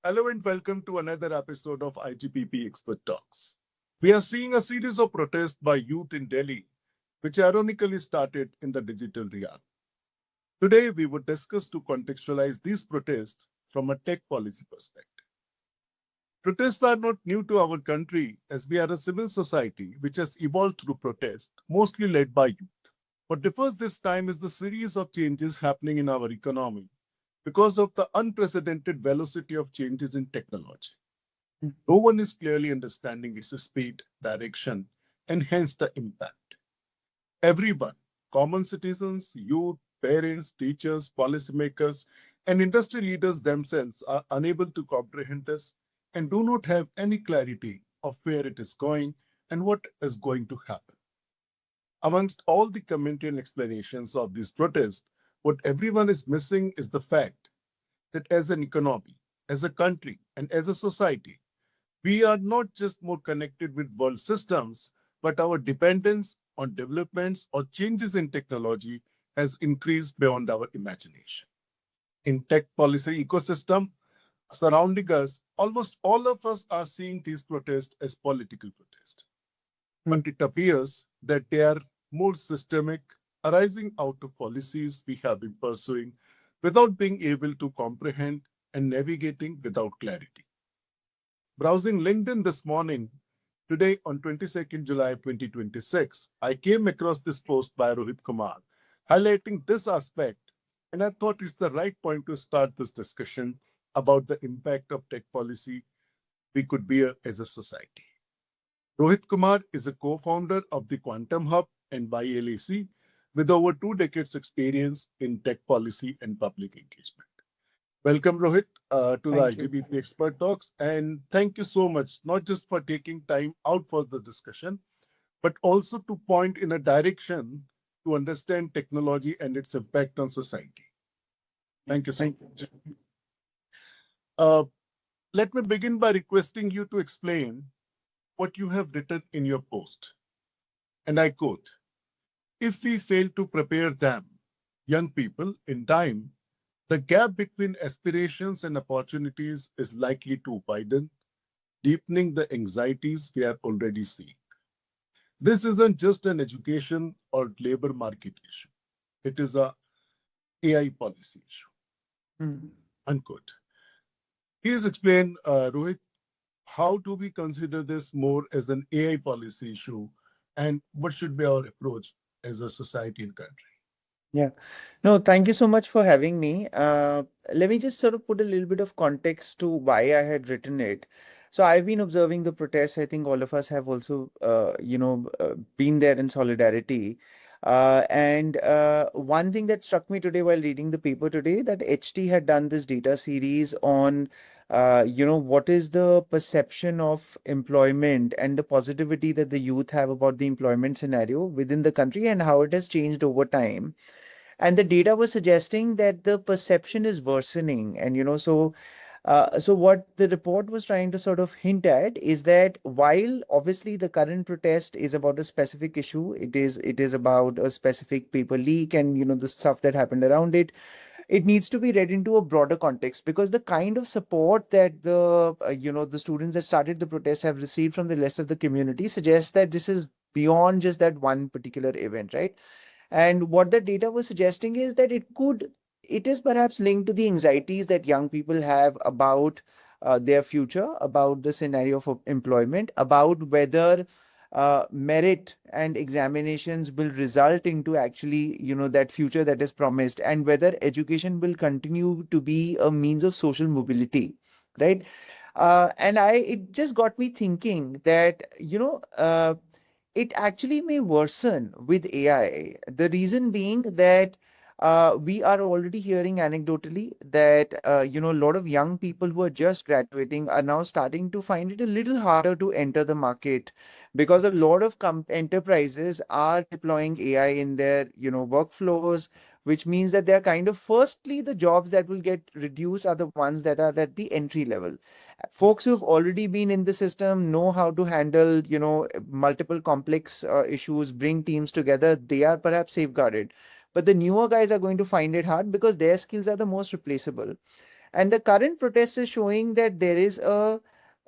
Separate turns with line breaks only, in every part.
Hello and welcome to another episode of IGPP Expert Talks. We are seeing a series of protests by youth in Delhi, which ironically started in the digital realm. Today, we would discuss to contextualize these protests from a tech policy perspective. Protests are not new to our country, as we are a civil society which has evolved through protest, mostly led by youth. What differs this time is the series of changes happening in our economy because of the unprecedented velocity of changes in technology. No one is clearly understanding its speed, direction, and hence the impact. Everyone, common citizens, youth, parents, teachers, policymakers, and industry leaders themselves are unable to comprehend this and do not have any clarity of where it is going and what is going to happen. Amongst all the commentary and explanations of this protest, what everyone is missing is the fact that as an economy, as a country, and as a society, we are not just more connected with world systems, but our dependence on developments or changes in technology has increased beyond our imagination. In tech policy ecosystem surrounding us, almost all of us are seeing these protests as political protests. But it appears that they are more systemic, arising out of policies we have been pursuing without being able to comprehend and navigating without clarity. Browsing LinkedIn this morning, today on 22nd July 2026, I came across this post by Rohit Kumar highlighting this aspect, and I thought it's the right point to start this discussion about the impact of tech policy we could bear as a society. Rohit Kumar is a co-founder of the Quantum Hub and YLAC with over 2 decades experience in tech policy and public engagement. Welcome, Rohit, to the
Thank you.
IGPP Expert Talks. And thank you so much, not just for taking time out for the discussion, but also to point in a direction to understand technology and its impact on society. Thank you so
Thank
much. Uh, Let me begin by requesting you to explain what you have written in your post. And I quote, if we fail to prepare them, young people, in time, the gap between aspirations and opportunities is likely to widen, deepening the anxieties we are already seeing. This isn't just an education or labor market issue. It is a AI policy issue.
you.
Unquote. Please explain, Rohit, how do we consider this more as an AI policy issue and what should be our approach as a society and country?
Yeah. No, thank you so much for having me. Let me just sort of put a little bit of context to why I had written it. So I've been observing the protests. I think all of us have also, been there in solidarity. And one thing that struck me today while reading the paper today, that HT had done this data series on, what is the perception of employment and the positivity that the youth have about the employment scenario within the country and how it has changed over time. And the data was suggesting that the perception is worsening. And so what the report was trying to sort of hint at is that while obviously the current protest is about a specific issue, it is about a specific paper leak and the stuff that happened around it. It needs to be read into a broader context, because the kind of support that the students that started the protest have received from the rest of the community suggests that this is beyond just that one particular event, right? And what the data was suggesting is that it is perhaps linked to the anxieties that young people have about their future, about the scenario of employment, about whether merit and examinations will result into actually, that future that is promised, and whether education will continue to be a means of social mobility, right? It just got me thinking that, it actually may worsen with AI. The reason being that we are already hearing anecdotally that a lot of young people who are just graduating are now starting to find it a little harder to enter the market, because a lot of enterprises are deploying AI in their workflows, which means that they're kind of, firstly, the jobs that will get reduced are the ones that are at the entry level. Folks who've already been in the system know how to handle multiple complex issues, bring teams together. They are perhaps safeguarded, but the newer guys are going to find it hard because their skills are the most replaceable. And the current protest is showing that there is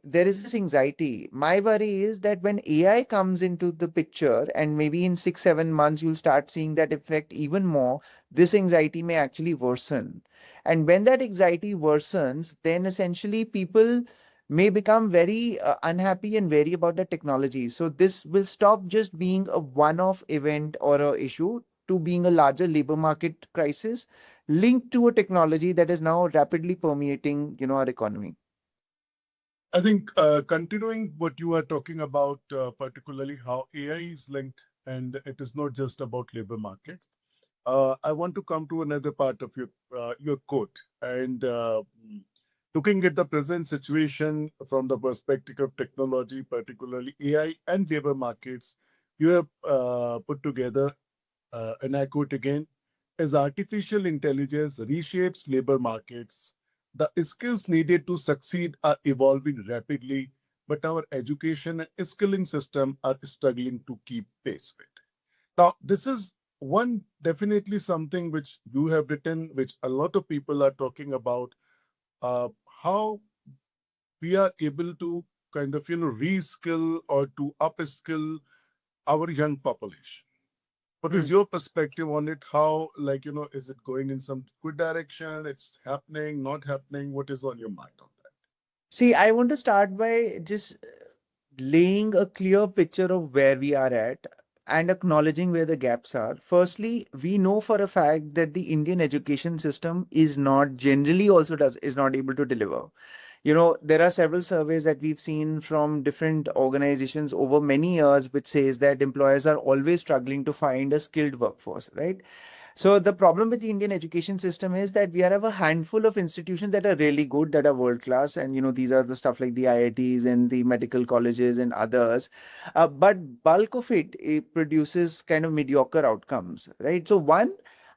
this anxiety. My worry is that when AI comes into the picture, and maybe in 6, 7 months, you'll start seeing that effect even more, this anxiety may actually worsen. And when that anxiety worsens, then essentially people may become very unhappy and wary about the technology. So this will stop just being a one-off event or a issue to being a larger labor market crisis linked to a technology that is now rapidly permeating, our economy.
I think continuing what you are talking about, particularly how AI is linked, and it is not just about labor markets. I want to come to another part of your quote, and looking at the present situation from the perspective of technology, particularly AI and labor markets, you have put together, and I quote again, as artificial intelligence reshapes labor markets, the skills needed to succeed are evolving rapidly, but our education and skilling system are struggling to keep pace with. Now, this is one definitely something which you have written, which a lot of people are talking about, uh, how we are able to kind of, reskill or to upskill our young population. What is your perspective on it? How, like, is it going in some good direction? It's happening, not happening? What is on your mind on that?
See, I want to start by just laying a clear picture of where we are at and acknowledging where the gaps are. Firstly, we know for a fact that the Indian education system is not generally also does is not able to deliver. There are several surveys that we've seen from different organizations over many years, which says that employers are always struggling to find a skilled workforce, right? So the problem with the Indian education system is that we have a handful of institutions that are really good, that are world class, and these are the stuff like the IITs and the medical colleges and others. But bulk of it produces kind of mediocre outcomes, right? So one,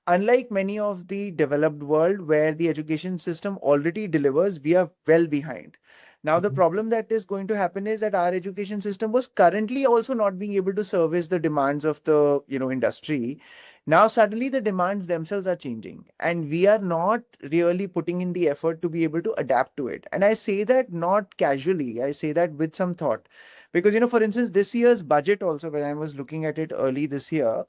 unlike many of the developed world where the education system already delivers, we are well behind. Now, the
Mhm.
problem that is going to happen is that our education system was currently also not being able to service the demands of the industry. Now, suddenly the demands themselves are changing, and we are not really putting in the effort to be able to adapt to it. And I say that not casually, I say that with some thought. Because, for instance, this year's budget, also, when I was looking at it early this year,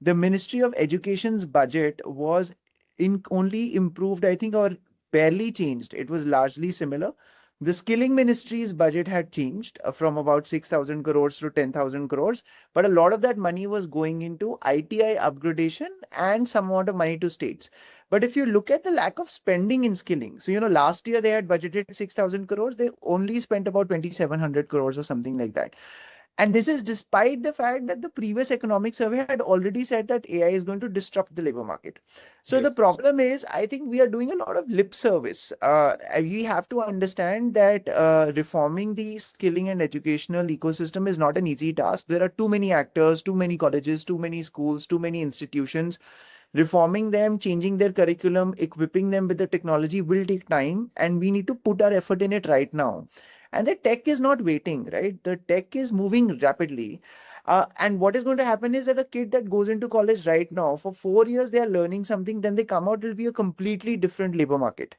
the Ministry of Education's budget was in only improved, I think, or barely changed. It was largely similar. The Skilling Ministry's budget had changed from about 6,000 crores to 10,000 crores, but a lot of that money was going into ITI upgradation and some amount of money to states. But if you look at the lack of spending in skilling, so last year they had budgeted 6,000 crores, they only spent about 2,700 crores or something like that. And this is despite the fact that the previous economic survey had already said that AI is going to disrupt the labor market. So the
Yes.
problem is, I think we are doing a lot of lip service. We have to understand that reforming the skilling and educational ecosystem is not an easy task. There are too many actors, too many colleges, too many schools, too many institutions. Reforming them, changing their curriculum, equipping them with the technology will take time, and we need to put our effort in it right now. And the tech is not waiting, right? The tech is moving rapidly. And what is going to happen is that a kid that goes into college right now, for 4 years, they are learning something, then they come out, it'll be a completely different labor market.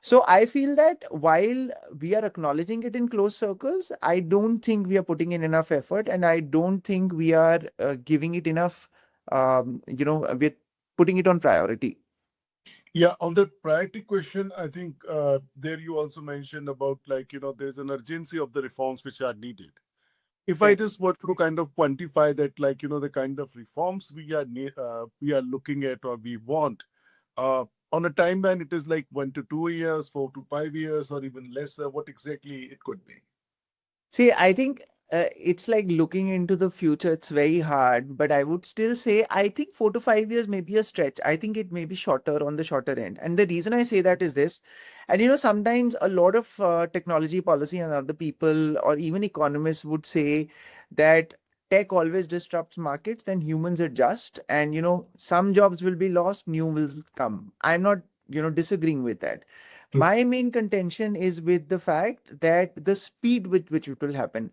So I feel that while we are acknowledging it in close circles, I don't think we are putting in enough effort, and I don't think we are giving it enough, we're putting it on priority.
Yeah, on the priority question, I think there you also mentioned about, like, there's an urgency of the reforms which are needed. If I
Right.
just want to kind of quantify that, like, the kind of reforms we are looking at or we want, uh, on a timeline, it is like 1 to 2 years, 4 to 5 years, or even lesser. What exactly it could be?
See, I think it's like looking into the future. It's very hard, but I would still say I think 4 to 5 years may be a stretch. I think it may be shorter on the shorter end. And the reason I say that is this, and sometimes a lot of technology policy and other people or even economists would say that tech always disrupts markets, then humans adjust, and some jobs will be lost, new will come. I'm not disagreeing with that.
True.
My main contention is with the fact that the speed with which it will happen.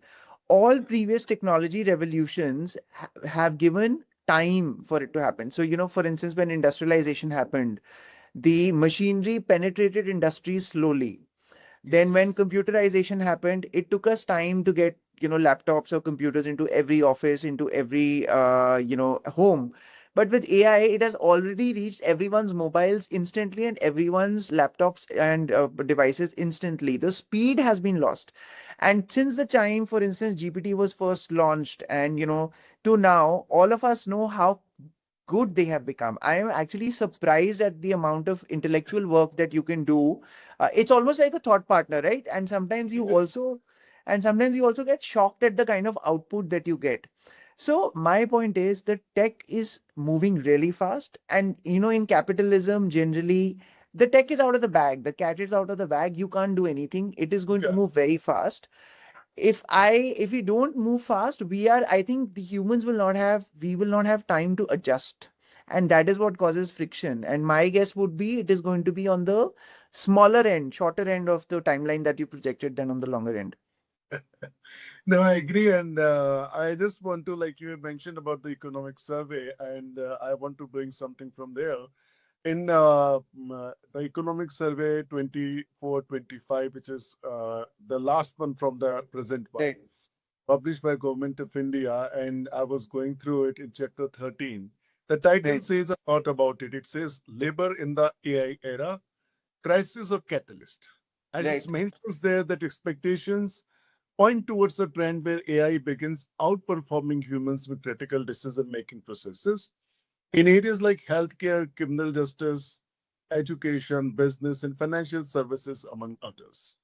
All previous technology revolutions have given time for it to happen. So, for instance, when industrialization happened, The machinery penetrated industries slowly. Then when computerization happened, it took us time to get, laptops or computers into every office, into every, home. But with AI, it has already reached everyone's mobiles instantly and everyone's laptops and devices instantly. The speed has been lost. And since the time, for instance, GPT was first launched, and, to now, all of us know how good they have become. I am actually surprised at the amount of intellectual work that you can do. It's almost like a thought partner, right? And sometimes you also get shocked at the kind of output that you get. So my point is that tech is moving really fast, and in capitalism generally, the tech is out of the bag, the cat is out of the bag, you can't do anything, it is going to
Yeah.
move very fast. If we don't move fast, I think we will not have time to adjust, and that is what causes friction. And my guess would be it is going to be on the smaller end, shorter end of the timeline that you projected than on the longer end.
No, I agree. And I just want to, like you mentioned about the economic survey, and I want to bring something from there. In the economic survey 24-25, which is the last one from the present one,
Right.
published by Government of India, and I was going through it in chapter 13. The title
Right.
says a lot about it. It says Labor in the AI Era, Crisis of Catalyst. And it
Right.
mentions there that expectations point towards a trend where AI begins outperforming humans with critical decision making processes in areas like healthcare, criminal justice, education, business, and financial services, among others.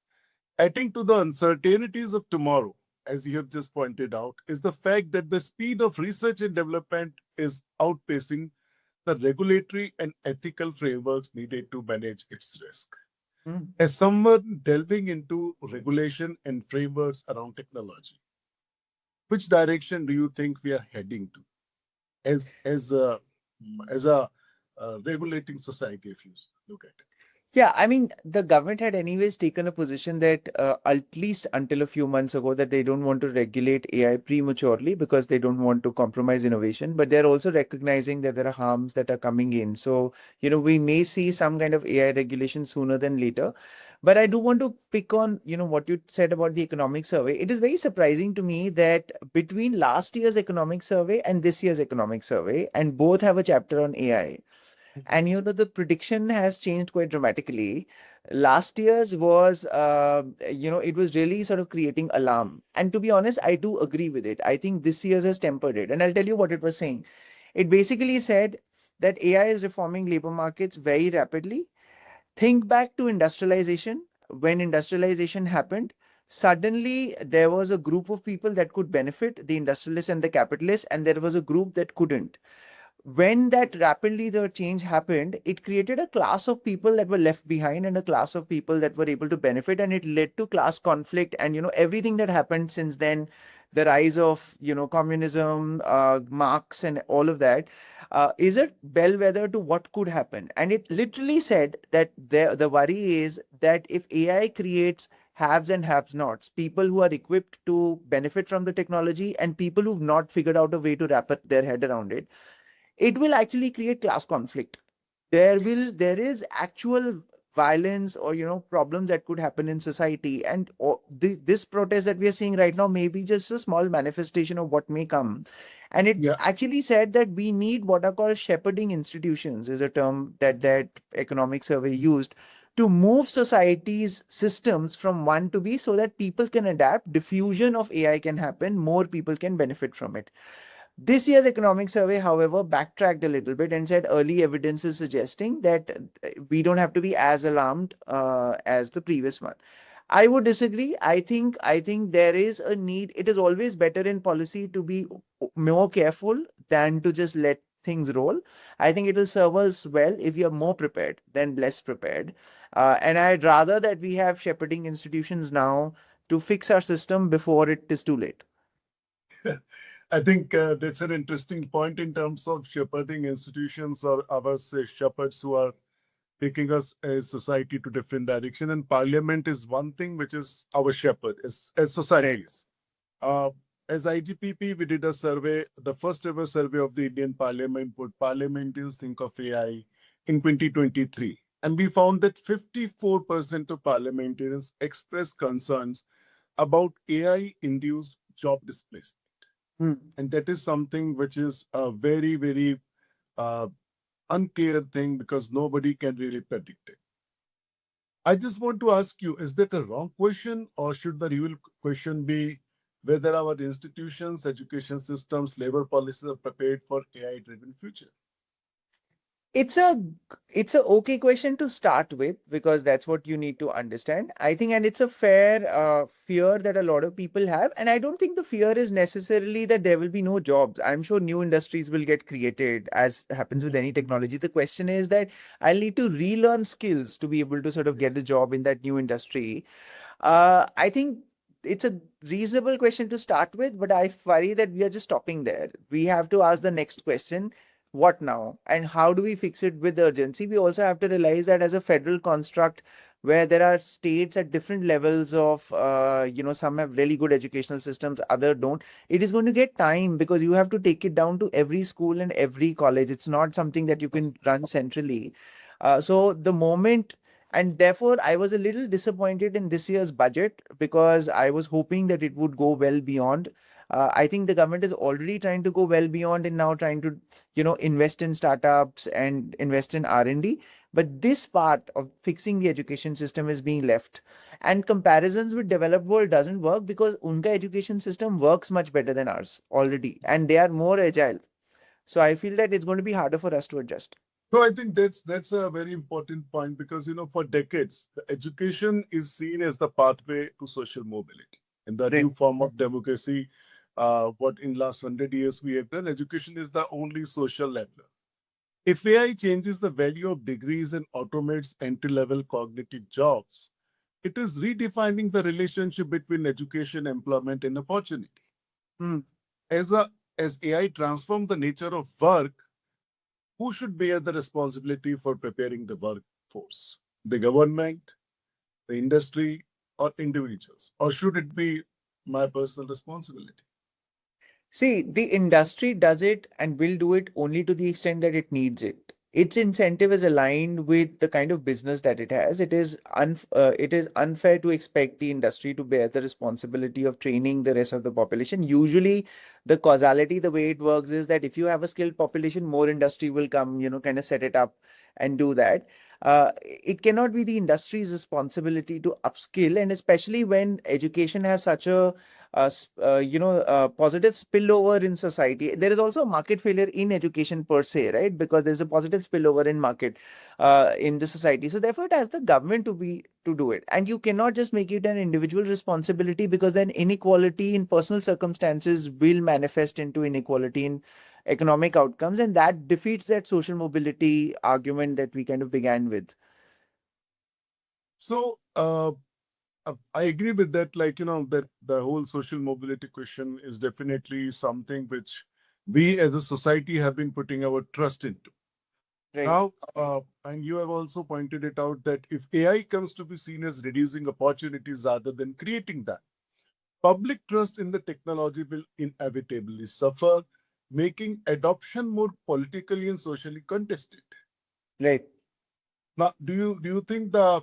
Adding to the uncertainties of tomorrow, as you have just pointed out, is the fact that the speed of research and development is outpacing the regulatory and ethical frameworks needed to manage its risk.
Mm.
As someone delving into regulation and frameworks around technology, which direction do you think we are heading to as a regulating society? If you look at it,
Yeah, I mean, the government had anyways taken a position that, at least until a few months ago, that they don't want to regulate AI prematurely because they don't want to compromise innovation. But they're also recognizing that there are harms that are coming in. So, we may see some kind of AI regulation sooner than later. But I do want to pick on, what you said about the economic survey. It is very surprising to me that between last year's economic survey and this year's economic survey, and both have a chapter on AI, and the prediction has changed quite dramatically. Last year's was, it was really sort of creating alarm, and to be honest, I do agree with it. I think this year's has tempered it, and I'll tell you what it was saying. It basically said that AI is reforming labor markets very rapidly. Think back to industrialization. When industrialization happened, suddenly there was a group of people that could benefit, the industrialists and the capitalists, and there was a group that couldn't. When that rapidly the change happened, it created a class of people that were left behind and a class of people that were able to benefit, and it led to class conflict and everything that happened since then, the rise of communism, Marx, and all of that, is a bellwether to what could happen. And it literally said that the worry is that if AI creates haves and have nots, people who are equipped to benefit from the technology and people who've not figured out a way to wrap their head around it, it will actually create class conflict. There is actual violence or problems that could happen in society, and this protest that we are seeing right now may be just a small manifestation of what may come. And it
yeah,
actually said that we need what are called shepherding institutions, is a term that economic survey used, to move society's systems from one to be, so that people can adapt, diffusion of AI can happen, more people can benefit from it. This year's economic survey, however, backtracked a little bit and said early evidence is suggesting that we don't have to be as alarmed as the previous one. I would disagree. I think there is a need. It is always better in policy to be more careful than to just let things roll. I think it will serve us well if we are more prepared than less prepared. And I'd rather that we have shepherding institutions now to fix our system before it is too late.
I think that's an interesting point in terms of shepherding institutions or our say, shepherds who are taking us as society to different direction. And parliament is one thing which is our shepherd as
Right.
societies. Uh, as IGPP, we did a survey, the first ever survey of the Indian Parliament. Would parliamentarians think of AI? in 2023, and we found that 54% of parliamentarians expressed concerns about AI induced job displacement.
Hmm.
And that is something which is a very, very uh, unclear thing because nobody can really predict it. I just want to ask you, is that a wrong question, or should the real question be whether our institutions, education systems, labor policies are prepared for AI-driven future?
It's a it's a okay question to start with because that's what you need to understand. I think, and it's a fair fear that a lot of people have. And I don't think the fear is necessarily that there will be no jobs. I'm sure new industries will get created, as happens with any technology. The question is that I'll need to relearn skills to be able to sort of get a job in that new industry. I think it's a reasonable question to start with, but I worry that we are just stopping there. We have to ask the next question: what now? And how do we fix it with urgency? We also have to realize that as a federal construct, where there are states at different levels of, some have really good educational systems, other don't. It is going to get time because you have to take it down to every school and every college. It's not something that you can run centrally. So the moment and therefore, I was a little disappointed in this year's budget because I was hoping that it would go well beyond. I think the government is already trying to go well beyond and now trying to, invest in startups and invest in R&D. But this part of fixing the education system is being left. And comparisons with developed world doesn't work because unka education system works much better than ours already, and they are more agile. So I feel that it's going to be harder for us to adjust.
So I think that's a very important point because for decades the education is seen as the pathway to social mobility and the
Right.
new form of democracy. What in last 100 years we have done, education is the only social leveler. If AI changes the value of degrees and automates entry-level cognitive jobs, it is redefining the relationship between education, employment, and opportunity.
Hmm.
As as AI transforms the nature of work, who should bear the responsibility for preparing the workforce? The government, the industry, or individuals? Or should it be my personal responsibility?
See, the industry does it and will do it only to the extent that it needs it. Its incentive is aligned with the kind of business that it has. It is unfair to expect the industry to bear the responsibility of training the rest of the population. Usually, the causality, the way it works is that if you have a skilled population, more industry will come, kind of set it up and do that. It cannot be the industry's responsibility to upskill, and especially when education has such a positive spillover in society. There is also a market failure in education per se, right? Because there's a positive spillover in market in the society. So therefore, it has the government to do it, and you cannot just make it an individual responsibility because then inequality in personal circumstances will manifest into inequality in economic outcomes, and that defeats that social mobility argument that we kind of began with.
So I agree with that. That the whole social mobility question is definitely something which we as a society have been putting our trust into.
Right.
Now, and you have also pointed it out that if AI comes to be seen as reducing opportunities rather than creating them, public trust in the technology will inevitably suffer, making adoption more politically and socially contested.
Right.
Now, do you think the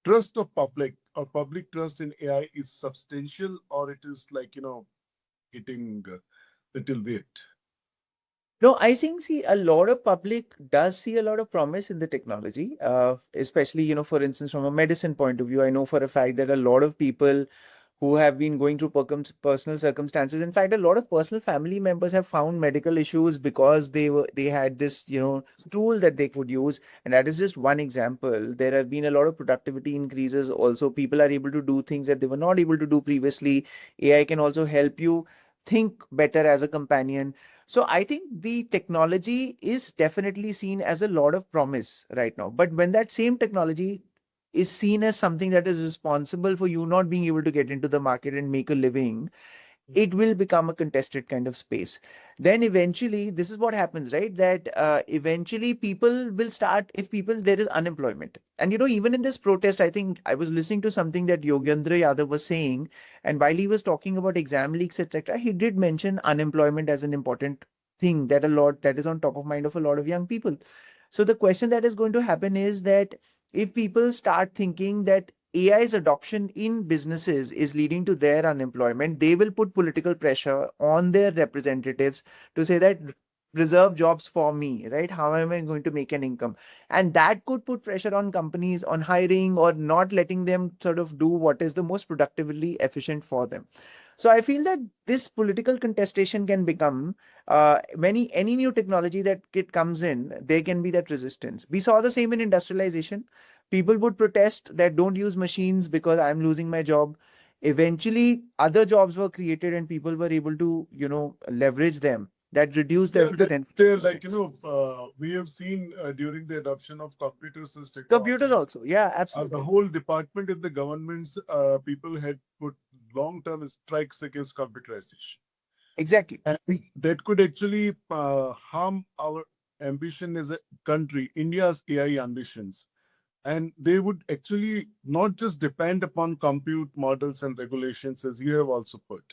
trust of public or public trust in AI is substantial, or it is getting little weight?
No, I think see a lot of public does see a lot of promise in the technology, especially for instance, from a medicine point of view. I know for a fact that a lot of people who have been going through personal circumstances. In fact, a lot of personal family members have found medical issues because they had this tool that they could use, and that is just one example. There have been a lot of productivity increases. Also, people are able to do things that they were not able to do previously. AI can also help you think better as a companion. So I think the technology is definitely seen as a lot of promise right now. But when that same technology is seen as something that is responsible for you not being able to get into the market and make a living, it will become a contested kind of space. Then eventually, this is what happens, right? That eventually people will start, if people, there is unemployment. And even in this protest, I think I was listening to something that Yogendra Yadav was saying. And while he was talking about exam leaks, etc., he did mention unemployment as an important thing that is on top of mind of a lot of young people. So the question that is going to happen is that if people start thinking that AI's adoption in businesses is leading to their unemployment, they will put political pressure on their representatives to say that reserve jobs for me, right? How am I going to make an income? And that could put pressure on companies on hiring or not letting them sort of do what is the most productively efficient for them. So I feel that this political contestation can become many any new technology that it comes in, there can be that resistance. We saw the same in industrialization. People would protest that don't use machines because I'm losing my job. Eventually, other jobs were created and people were able to, leverage them. That reduced
Yeah,
the
that,
then
they're like,
resistance.
we have seen during the adoption of computers and
Computers
technologies,
also, yeah,
the
absolutely.
whole department in the governments, people had put long-term strikes against computerization.
Exactly.
And that could actually harm our ambition as a country, India's AI ambitions. And they would actually not just depend upon compute models and regulations, as you have also put,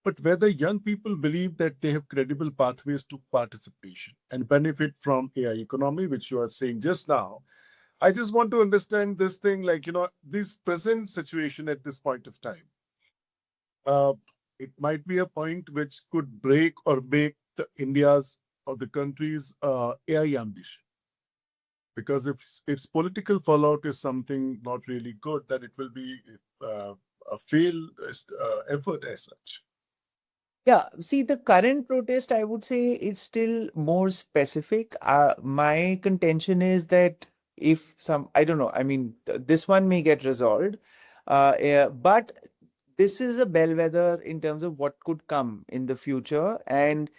but whether young people believe that they have credible pathways to participation and benefit from AI economy, which you are saying just now. I just want to understand this thing, like, this present situation at this point of time. Uh, it might be a point which could break or make the India's or the country's AI ambition. Because if political fallout is something not really good, then it will be uh, a failed effort as such.
Yeah, see, the current protest, I would say, is still more specific. My contention is that if some, I don't know, I mean, this one may get resolved, yeah, but this is a bellwether in terms of what could come in the future. And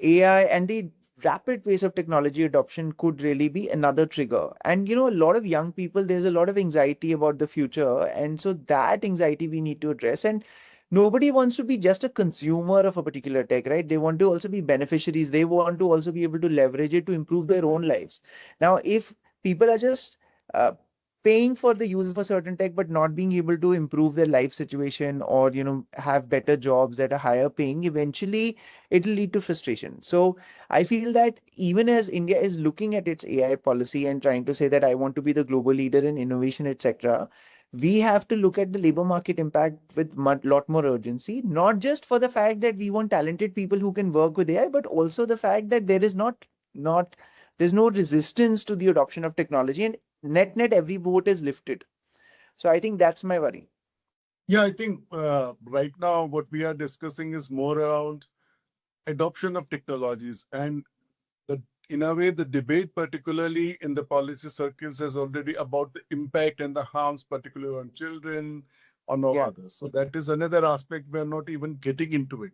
AI and the rapid pace of technology adoption could really be another trigger. And a lot of young people, there's a lot of anxiety about the future. And so that anxiety we need to address. And nobody wants to be just a consumer of a particular tech, right? They want to also be beneficiaries. They want to also be able to leverage it to improve their own lives. Now, if people are just paying for the use of a certain tech but not being able to improve their life situation or have better jobs that are higher paying, eventually it'll lead to frustration. So I feel that even as India is looking at its AI policy and trying to say that I want to be the global leader in innovation, etc., we have to look at the labor market impact with lot more urgency, not just for the fact that we want talented people who can work with AI, but also the fact that there is not there's no resistance to the adoption of technology, and net every vote is lifted. So I think that's my worry.
Yeah, I think right now what we are discussing is more around adoption of technologies. And in a way, the debate, particularly in the policy circles, is already about the impact and the harms, particularly on children, on all
Yeah,
others. So that is another aspect we're not even getting into it.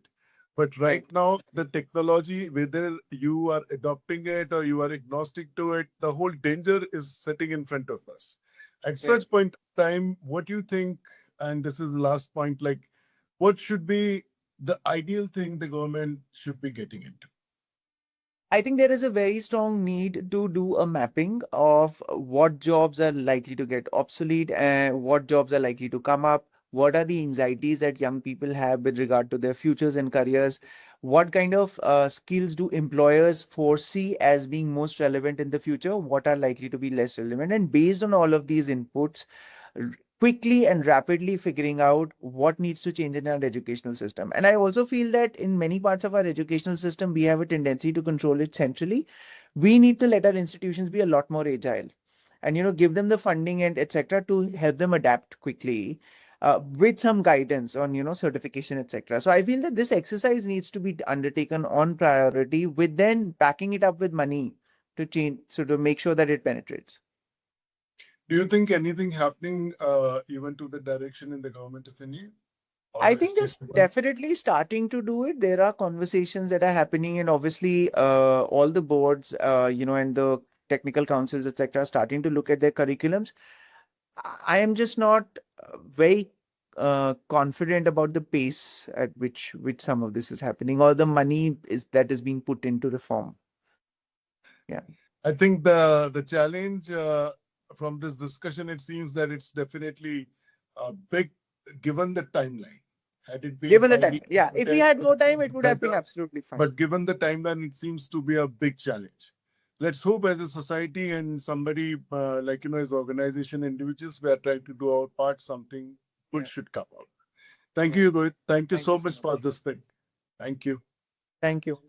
But right
right.
now, the technology, whether you are adopting it or you are agnostic to it, the whole danger is sitting in front of us. At
Right.
such point of time, what do you think? And this is the last point, like, what should be the ideal thing the government should be getting into?
I think there is a very strong need to do a mapping of what jobs are likely to get obsolete and what jobs are likely to come up. What are the anxieties that young people have with regard to their futures and careers? What kind of skills do employers foresee as being most relevant in the future? What are likely to be less relevant? And based on all of these inputs, quickly and rapidly figuring out what needs to change in our educational system. And I also feel that in many parts of our educational system, we have a tendency to control it centrally. We need to let our institutions be a lot more agile and give them the funding and etc. to help them adapt quickly. With some guidance on certification etc. So I feel that this exercise needs to be undertaken on priority with then backing it up with money to change, so to make sure that it penetrates.
Do you think anything happening even to the direction in the government of India or
I
the
think
state
it's
level?
definitely starting to do it. There are conversations that are happening, and obviously, all the boards, and the technical councils, etc., are starting to look at their curriculums. I am just not very confident about the pace at which some of this is happening, or the money is being put into reform. Yeah.
I think the challenge from this discussion, it seems that it's definitely big given the timeline. Had it been
Given the
5
time,
years
yeah.
or
If we
10
had
years,
more
it
time,
would
it
be
would have been
better.
absolutely fine.
But given the timeline, it seems to be a big challenge. let's hope as a society and somebody his organization, individuals, we are trying to do our part, something good
Yeah.
should come out. Thank
Yeah.
you, Rohit. Thank you
Thank you
so
so
much
much.
for this thing. Thank you.
Thank you.